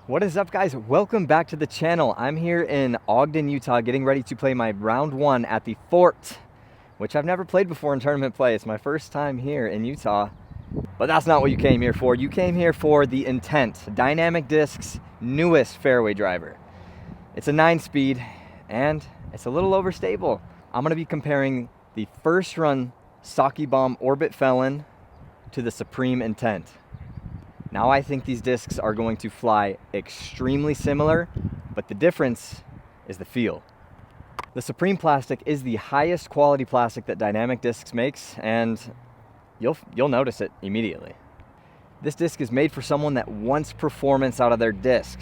What is up, guys? Welcome back to the channel. I'm here in Ogden, Utah, getting ready to play my round one at the Fort, which I've never played before in tournament play. It's my first time here in Utah, but that's not what you came here for. You came here for the Intent, Dynamic Discs' newest fairway driver. It's a 9-speed, and it's a little overstable. I'm gonna be comparing the first run Saki Bomb Orbit Felon to the Supreme Intent. Now I think these discs are going to fly extremely similar, but the difference is the feel. The Supreme plastic is the highest quality plastic that Dynamic Discs makes, and you'll notice it immediately. This disc is made for someone that wants performance out of their disc.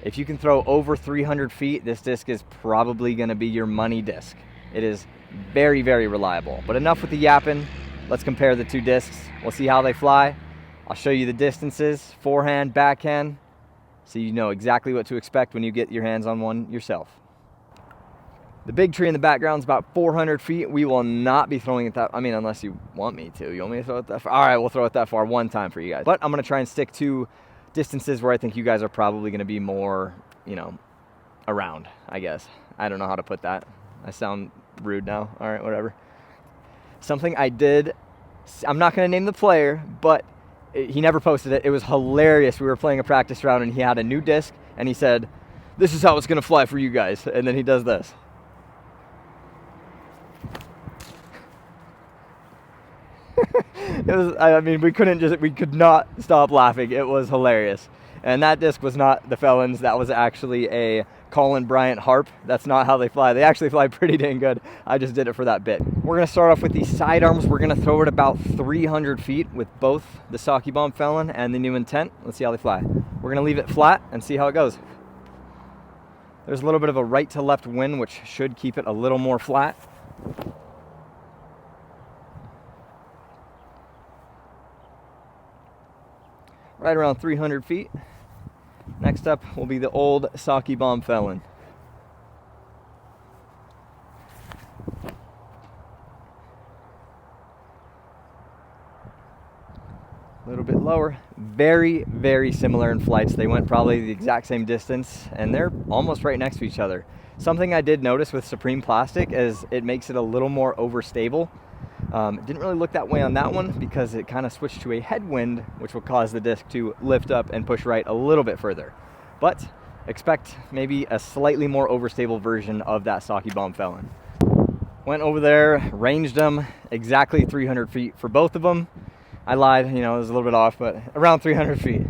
If you can throw over 300 feet, this disc is probably gonna be your money disc. It is very, very reliable. But enough with the yapping. Let's compare the two discs. We'll see how they fly. I'll show you the distances, forehand, backhand, so you know exactly what to expect when you get your hands on one yourself. The big tree in the background is about 400 feet. We will not be throwing it that, unless you want me to. You want me to throw it that far? All right, we'll throw it that far one time for you guys. But I'm gonna try and stick to distances where I think you guys are probably gonna be more, around, I guess. I don't know how to put that. I sound rude now. All right, whatever. Something I did, I'm not gonna name the player, but he never posted it. It was hilarious. We were playing a practice round and he had a new disc and he said, "This is how it's gonna fly for you guys." And then he does this. We could not stop laughing. It was hilarious. And that disc was not the Felons. That was actually a Colin Bryant Harp. That's not how they fly. They actually fly pretty dang good. I just did it for that bit. We're gonna start off with the sidearms. We're gonna throw it about 300 feet with both the Saki Bomb Felon and the new Intent. Let's see how they fly. We're gonna leave it flat and see how it goes. There's a little bit of a right to left wind, which should keep it a little more flat. Right around 300 feet. Next up will be the old Saki Bomb Felon. A little bit lower. Very, very similar in flights. They went probably the exact same distance and they're almost right next to each other. Something I did notice with Supreme plastic is it makes it a little more overstable. It didn't really look that way on that one because it kind of switched to a headwind, which will cause the disc to lift up and push right a little bit further. But expect maybe a slightly more overstable version of that Saki Bomb Felon. Went over there, ranged them exactly 300 feet for both of them. I lied, it was a little bit off, but around 300 feet.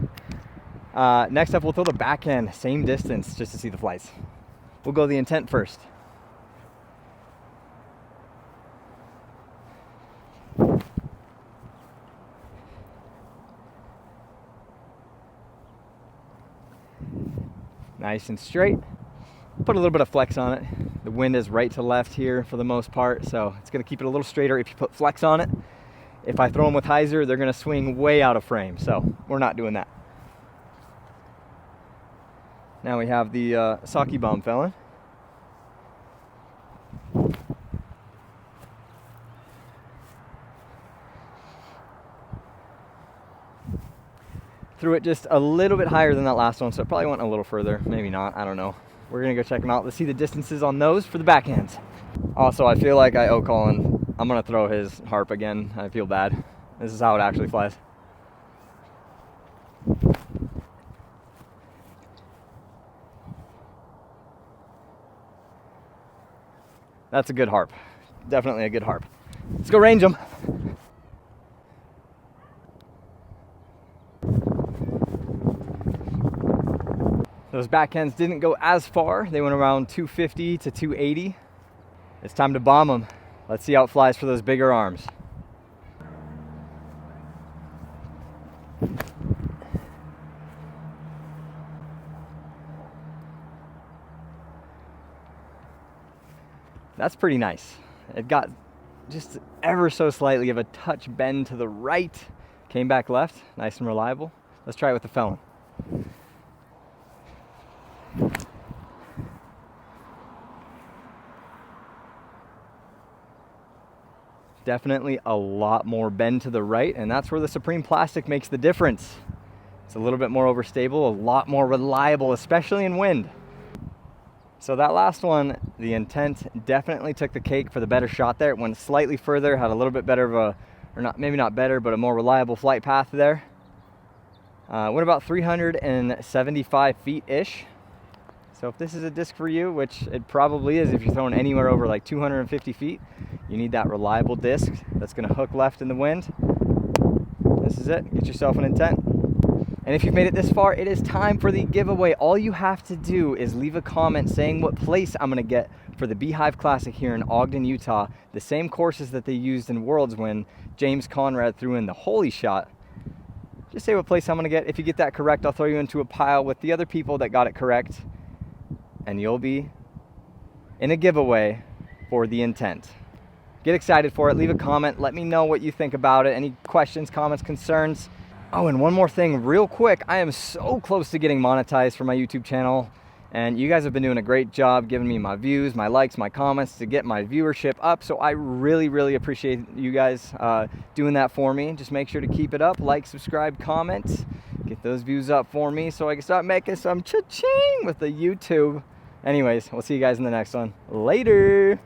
Next up, we'll throw the backhand, same distance, just to see the flights. We'll go the Intent first. Nice and straight. Put a little bit of flex on it. The wind is right to left here for the most part, so it's gonna keep it a little straighter if you put flex on it. If I throw them with hyzer, they're gonna swing way out of frame, so we're not doing that. Now we have the Saki Bomb Felon. Threw it just a little bit higher than that last one, so it probably went a little further. Maybe not, I don't know. We're gonna go check them out. Let's see the distances on those for the backhands. Also, I feel like I owe Colin. I'm gonna throw his Harp again. I feel bad. This is how it actually flies. That's a good Harp. Definitely a good Harp. Let's go range them. Those backhands didn't go as far. They went around 250 to 280. It's time to bomb them. Let's see how it flies for those bigger arms. That's pretty nice. It got just ever so slightly of a touch bend to the right. Came back left, nice and reliable. Let's try it with the Felon. Definitely a lot more bend to the right, and that's where the Supreme plastic makes the difference. It's a little bit more overstable, a lot more reliable, especially in wind. So that last one, the intent definitely took the cake for the better shot there. It went slightly further, had a little bit better of a, or not, maybe not better, but a more reliable flight path there. Went about 375 feet-ish. So if this is a disc for you, which it probably is if you're throwing anywhere over like 250 feet, you need that reliable disc that's gonna hook left in the wind. This is it, get yourself an intent. And if you've made it this far, it is time for the giveaway. All you have to do is leave a comment saying what place I'm gonna get for the Beehive Classic here in Ogden, Utah. The same courses that they used in Worlds when James Conrad threw in the holy shot. Just say what place I'm gonna get. If you get that correct, I'll throw you into a pile with the other people that got it correct, and you'll be in a giveaway for the intent. Get excited for it, leave a comment, let me know what you think about it, any questions, comments, concerns. Oh, and one more thing real quick, I am so close to getting monetized for my YouTube channel, and you guys have been doing a great job giving me my views, my likes, my comments to get my viewership up, so I really appreciate you guys doing that for me. Just make sure to keep it up, like, subscribe, comment, get those views up for me so I can start making some cha-ching with the YouTube. Anyways, we'll see you guys in the next one. Later!